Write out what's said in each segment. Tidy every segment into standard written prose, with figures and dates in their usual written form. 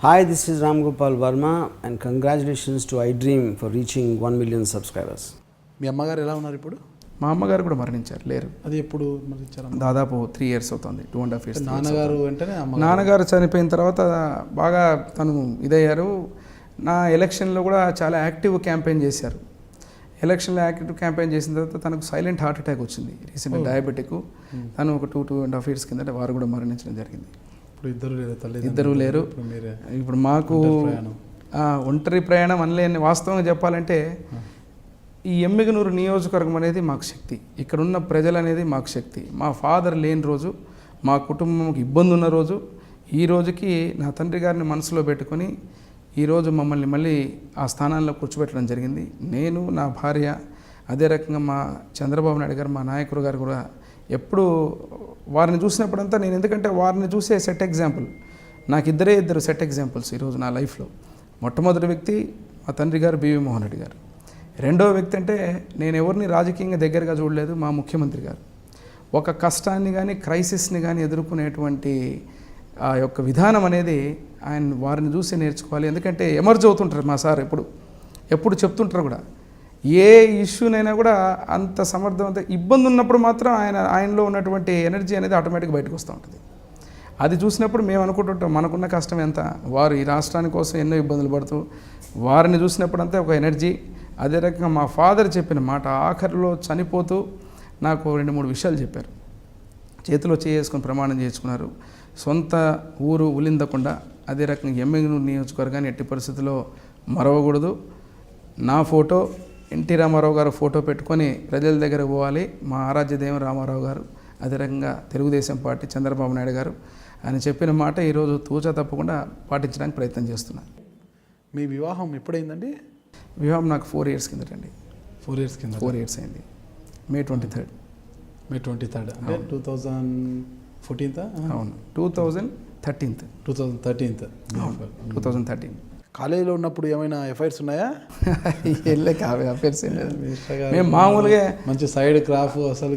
Hi, this is Ram Gopal Verma and congratulations to iDream for reaching 1 million subscribers. మీ అమ్మగారు ఎలా ఉన్నారు ఇప్పుడు? మా అమ్మగారు కూడా మరణించారు, లేరు. అది ఎప్పుడు మరణించారు? దాదాపు 3 years అవుతుంది, 2.5 years. నాన్నగారు వెంటనే నాన్నగారు చనిపోయిన తర్వాత బాగా తను ఇదయ్యారు. నా ఎలక్షన్లో కూడా చాలా యాక్టివ్ క్యాంపెయిన్ చేశారు. ఎలక్షన్లో యాక్టివ్ క్యాంపెయిన్ చేసిన తర్వాత తనకు సైలెంట్ హార్ట్ అటాక్ వచ్చింది. Recent diabetic. తను ఒక 2.5 years కిందట వారు కూడా మరణించడం జరిగింది. ఇద్దరు లేరు. ఇప్పుడు మాకు ఒంటరి ప్రయాణం అనలేని, వాస్తవంగా చెప్పాలంటే ఈ ఎమ్మిగనూరు నియోజకవర్గం అనేది మాకు శక్తి, ఇక్కడున్న ప్రజలు అనేది మాకు శక్తి. మా ఫాదర్ లేని రోజు, మా కుటుంబంకి ఇబ్బంది ఉన్న రోజు, ఈ రోజుకి నా తండ్రి గారిని మనసులో పెట్టుకొని ఈరోజు మమ్మల్ని మళ్ళీ ఆ స్థానాల్లో కూర్చోబెట్టడం జరిగింది. నేను, నా భార్య, అదే రకంగా మా చంద్రబాబు నాయుడు గారు, మా నాయకుడు గారు కూడా ఎప్పుడు వారిని చూసినప్పుడంతా నేను, ఎందుకంటే వారిని చూసే సెట్ ఎగ్జాంపుల్, నాకు ఇద్దరు సెట్ ఎగ్జాంపుల్స్ ఈరోజు నా లైఫ్లో. మొట్టమొదటి వ్యక్తి మా తండ్రి గారు బివి మోహన్ రెడ్డి గారు. రెండవ వ్యక్తి అంటే నేను ఎవరిని రాజకీయంగా దగ్గరగా చూడలేదు, మా ముఖ్యమంత్రి గారు. ఒక కష్టాన్ని కానీ క్రైసిస్ని కానీ ఎదుర్కొనేటువంటి ఆ యొక్క విధానం అనేది ఆయన, వారిని చూసి నేర్చుకోవాలి. ఎందుకంటే ఎమర్జ్ అవుతుంటారు మా సార్, ఎప్పుడు చెప్తుంటారు కూడా. ఏ ఇష్యూనైనా కూడా అంత సమర్థవంత, ఇబ్బంది ఉన్నప్పుడు మాత్రం ఆయనలో ఉన్నటువంటి ఎనర్జీ అనేది ఆటోమేటిక్గా బయటకు వస్తూ ఉంటుంది. అది చూసినప్పుడు మేము అనుకుంటుంటాం మనకున్న కష్టం ఎంత, వారు ఈ రాష్ట్రాని కోసం ఎన్నో ఇబ్బందులు పడుతూ, వారిని చూసినప్పుడు అంతా ఒక ఎనర్జీ. అదే రకంగా మా ఫాదర్ చెప్పిన మాట, ఆఖరిలో చనిపోతూ నాకు 2-3 విషయాలు చెప్పారు. చేతిలో చేసుకొని ప్రమాణం చేసుకున్నారు. సొంత ఊరు ఉలిందకుండా, అదే రకంగా ఎమ్మిగనూరు నియోజకవర్గాన్ని ఎట్టి పరిస్థితుల్లో మరవకూడదు. నా ఫోటో, ఎన్టీ రామారావు గారు ఫోటో పెట్టుకొని ప్రజల దగ్గర పోవాలి, మా ఆరాధ్య దైవం రామారావు గారు, అదే రకంగా తెలుగుదేశం పార్టీ చంద్రబాబు నాయుడు గారు ఆయన చెప్పిన మాట ఈరోజు తూచా తప్పకుండా పాటించడానికి ప్రయత్నం చేస్తున్నాను. మీ వివాహం ఎప్పుడైందండి? వివాహం నాకు 4 years కిందటండి. 4 years కింద? 4 years అయింది. May 23rd. May 23rd అంటే 2014? అవును, 2013. 2013. కాలేజీలో ఉన్నప్పుడు ఏమైనా ఎఫ్ఐఆర్స్ ఉన్నాయా? వెళ్ళే కావే అఫైర్స్ ఏం లేదు. మేము మామూలుగా మంచి సైడ్ క్రాఫ్ అసలు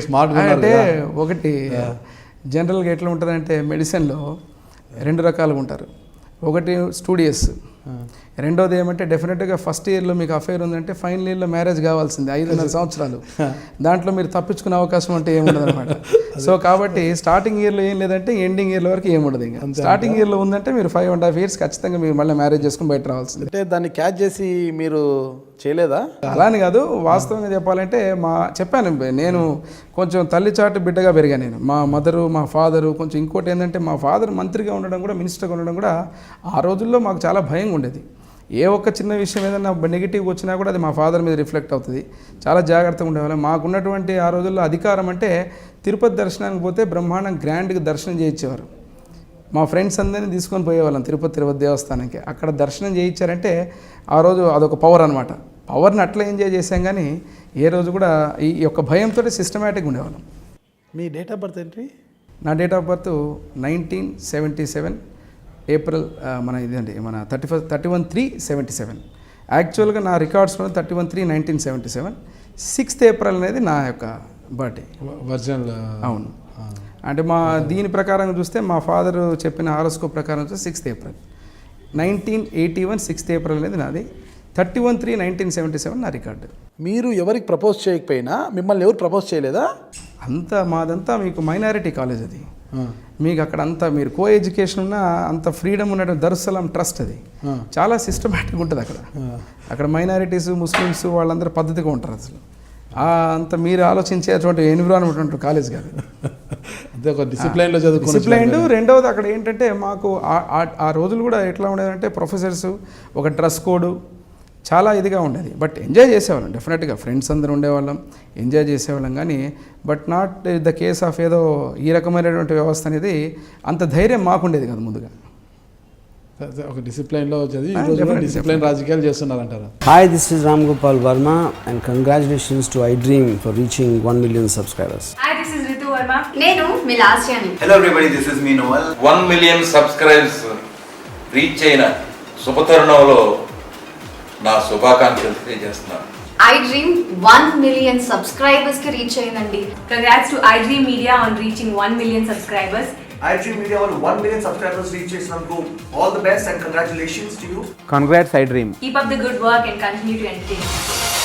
స్మార్ట్ అంటే ఒకటి జనరల్గా ఎట్లా ఉంటుందంటే మెడిసిన్లో 2 రకాలుగా ఉంటారు. ఒకటి స్టూడియస్, రెండోది ఏమంటే డెఫినెట్గా ఫస్ట్ ఇయర్లో మీకు అఫైర్ ఉందంటే ఫైనల్ ఇయర్లో మ్యారేజ్ కావాల్సింది, 5.5 సంవత్సరాలు. దాంట్లో మీరు తప్పించుకునే అవకాశం అంటే ఏముండదు అనమాట. సో కాబట్టి స్టార్టింగ్ ఇయర్లో ఏం లేదంటే ఎండింగ్ ఇయర్లో వరకు ఏముండదు. ఇంకా స్టార్టింగ్ ఇయర్లో ఉందంటే మీరు 5.5 years ఖచ్చితంగా మీరు మళ్ళీ మ్యారేజ్ చేసుకుని బయట రావాల్సింది. అంటే దాన్ని క్యాచ్ చేసి మీరు చేయలేదా? అలాని కాదు, వాస్తవంగా చెప్పాలంటే చెప్పాను నేను కొంచెం తల్లిచాటు బిడ్డగా పెరిగాను నేను. మా మదరు, మా ఫాదరు కొంచెం, ఇంకోటి ఏంటంటే మా ఫాదర్ మంత్రిగా ఉండడం కూడా, మినిస్టర్గా ఉండడం కూడా ఆ రోజుల్లో మాకు చాలా భయంగా ఉండేది. ఏ ఒక్క చిన్న విషయం ఏదైనా నెగిటివ్ వచ్చినా కూడా అది మా ఫాదర్ మీద రిఫ్లెక్ట్ అవుతుంది. చాలా జాగ్రత్తగా ఉండేవాళ్ళం. మాకున్నటువంటి ఆ రోజుల్లో అధికారం అంటే తిరుపతి దర్శనానికి పోతే బ్రహ్మాండం గ్రాండ్గా దర్శనం చేయించేవారు. మా ఫ్రెండ్స్ అందరినీ తీసుకొని పోయేవాళ్ళం తిరుపతి దేవస్థానానికి. అక్కడ దర్శనం చేయించారంటే ఆ రోజు అదొక పవర్ అనమాట. పవర్ని అట్లా ఎంజాయ్ చేసాం, కానీ ఏ రోజు కూడా ఈ యొక్క భయంతో సిస్టమేటిక్గా ఉండేవాళ్ళం. మీ డేట్ ఆఫ్ బర్త్ ఏంటి? నా డేట్ ఆఫ్ బర్త్ 1977 ఏప్రిల్, మన ఇదండి, మన 31/3/77. యాక్చువల్గా నా రికార్డ్స్లో 31/3/1977. 6th April అనేది నా యొక్క బర్త్డే వర్జనల్. అవును, అంటే మా దీని ప్రకారం చూస్తే మా ఫాదర్ చెప్పిన హారోస్కోప్ ప్రకారం చూస్తే 6th April 1981. 6th April అనేది నాది. 31/3/1977 నా రికార్డు. మీరు ఎవరికి ప్రపోజ్ చేయకపోయినా మిమ్మల్ని ఎవరు ప్రపోజ్ చేయలేదా? అంతా మాదంతా మీకు మైనారిటీ కాలేజ్ అది. మీకు అక్కడ అంతా మీరు కో ఎడ్యుకేషన్ ఉన్న అంత ఫ్రీడమ్ ఉన్నటువంటి దరుసలాం ట్రస్ట్ అది. చాలా సిస్టమేటిక్గా ఉంటుంది అక్కడ మైనారిటీస్, ముస్లిమ్స్ వాళ్ళందరూ పద్ధతిగా ఉంటారు. అసలు అంత మీరు ఆలోచించేటువంటి ఎన్విరాన్మెంట్ కాలేజ్ కాదు. అదే ఒక డిసిప్లైన్లో చదువుకున్న డిసిప్లైన్. రెండవది అక్కడ ఏంటంటే మాకు ఆ రోజులు కూడా ఎట్లా ఉండేదంటే ప్రొఫెసర్స్, ఒక డ్రెస్ కోడ్ చాలా ఇదిగా ఉండేది. బట్ ఎంజాయ్ చేసేవాళ్ళం డెఫినెట్గా, ఫ్రెండ్స్ అందరూ ఉండేవాళ్ళం, ఎంజాయ్ చేసేవాళ్ళం. కానీ but not the case of ఏదో ఈ రకమైనటువంటి వ్యవస్థ అనేది అంత ధైర్యం మాకుండేది కాదు ముందుగా. ఒక డిసిప్లైన్లో చదివి డిసిప్లైన్ రాజకీయాలు చేస్తున్నారంటారు. Hi, this is Ram Gopal Verma and congratulations to iDream for reaching 1 million subscribers. Hi, this is Ritu Verma. నేను మీ లాస్ట్ అని. Hello everybody, this is me Noel. 1 million subscribers reach అయిన శుభతరుణంలో నా శుభాకాంక్షలు తెలియజేస్తున్నాను. iDream 1 million subscribers కి reach అయిందండి. Congrats to iDream Media on reaching 1 million subscribers. iDream Media వాళ్ళు 1 million subscribers reach చేసినందుకు all the best and congratulations to you. Congrats, I Dream. Keep up the good work and continue to entertain.